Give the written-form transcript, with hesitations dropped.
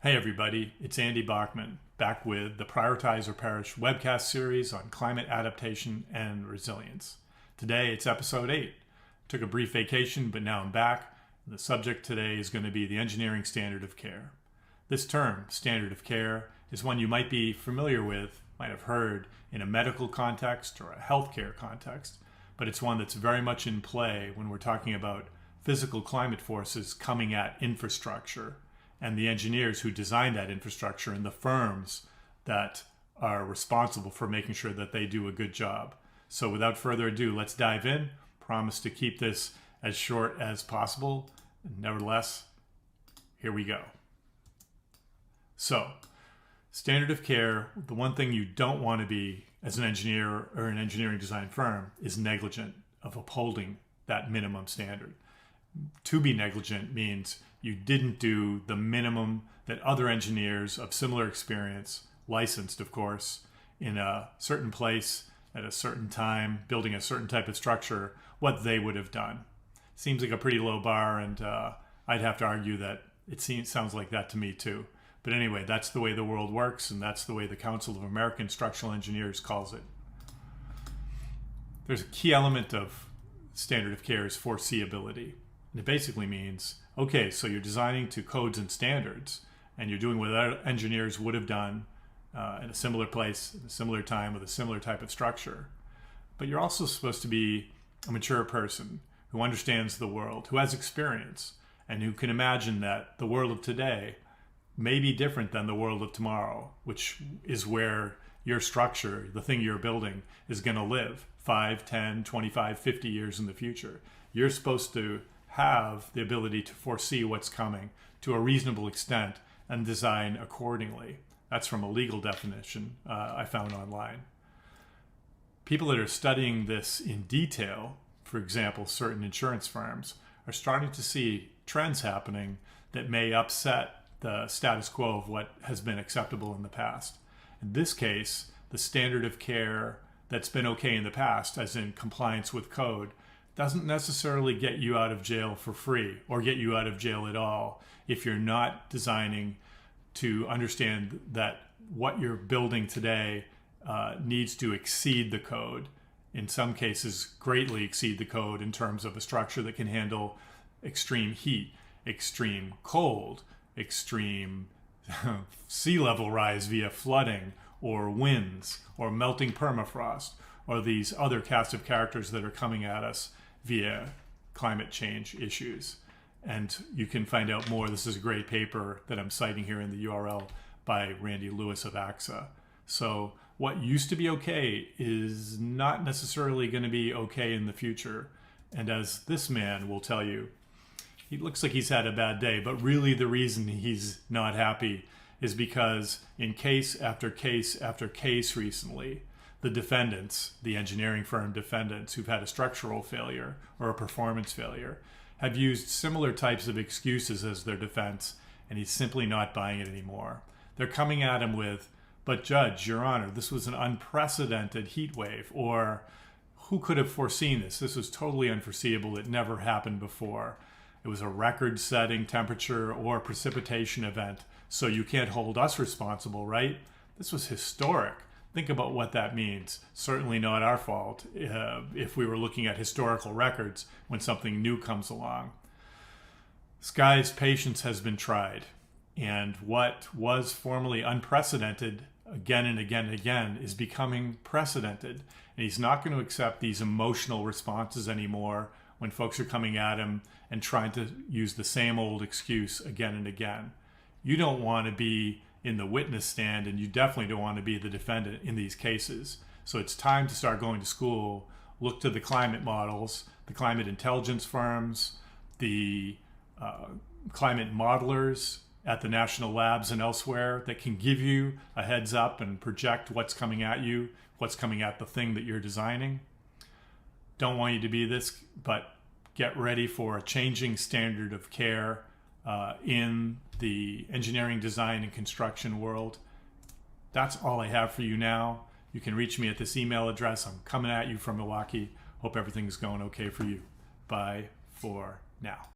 Hey everybody, it's Andy Bachman, back with the Prioritize or Perish webcast series on climate adaptation and resilience. Today it's episode 8. Took a brief vacation, but now I'm back. The subject today is going to be the engineering standard of care. This term, standard of care, is one you might be familiar with, might have heard in a medical context or a healthcare context, but it's one that's very much in play when we're talking about physical climate forces coming at infrastructure and the engineers who design that infrastructure and the firms that are responsible for making sure that they do a good job. So without further ado, let's dive in. Promise to keep this as short as possible. Nevertheless, here we go. So, standard of care, the one thing you don't want to be as an engineer or an engineering design firm is negligent of upholding that minimum standard. To be negligent means you didn't do the minimum that other engineers of similar experience, licensed of course, in a certain place at a certain time, building a certain type of structure, what they would have done. Seems like a pretty low bar, and I'd have to argue that it sounds like that to me too. But anyway, that's the way the world works, and that's the way the Council of American Structural Engineers calls it. There's a key element of standard of care is foreseeability. And it basically means, okay, so you're designing to codes and standards, and you're doing what other engineers would have done in a similar place, at a similar time, with a similar type of structure. But you're also supposed to be a mature person who understands the world, who has experience, and who can imagine that the world of today may be different than the world of tomorrow, which is where your structure, the thing you're building, is going to live 5, 10, 25, 50 years in the future. You're supposed to have the ability to foresee what's coming to a reasonable extent and design accordingly. That's from a legal definition I found online. People that are studying this in detail, for example, certain insurance firms, are starting to see trends happening that may upset the status quo of what has been acceptable in the past. In this case, the standard of care that's been okay in the past, as in compliance with code, doesn't necessarily get you out of jail for free or get you out of jail at all if you're not designing to understand that what you're building today needs to exceed the code. In some cases, greatly exceed the code in terms of a structure that can handle extreme heat, extreme cold, extreme sea level rise via flooding or winds or melting permafrost or these other cast of characters that are coming at us via climate change issues. And you can find out more. This is a great paper that I'm citing here in the URL by Randy Lewis of AXA. So what used to be okay is not necessarily going to be okay in the future. And as this man will tell you, he looks like he's had a bad day, but really the reason he's not happy is because in case after case after case recently, the defendants, the engineering firm defendants who've had a structural failure or a performance failure, have used similar types of excuses as their defense, and he's simply not buying it anymore. They're coming at him with, but Judge, Your Honor, this was an unprecedented heat wave, or who could have foreseen this? This was totally unforeseeable. It never happened before. It was a record-setting temperature or precipitation event, so you can't hold us responsible, right? This was historic. Think about what that means. Certainly not our fault if we were looking at historical records when something new comes along. This guy's patience has been tried, and what was formerly unprecedented again and again and again is becoming precedented. And he's not going to accept these emotional responses anymore when folks are coming at him and trying to use the same old excuse again and again. You don't want to be in the witness stand, and you definitely don't want to be the defendant in these cases. So it's time to start going to school, look to the climate models, the climate intelligence firms, the climate modelers at the national labs and elsewhere that can give you a heads up and project what's coming at you, what's coming at the thing that you're designing. Don't want you to be this, but get ready for a changing standard of care in the engineering, design, and construction world. That's all I have for you now. You can reach me at this email address. I'm coming at you from Milwaukee. Hope everything's going okay for you. Bye for now.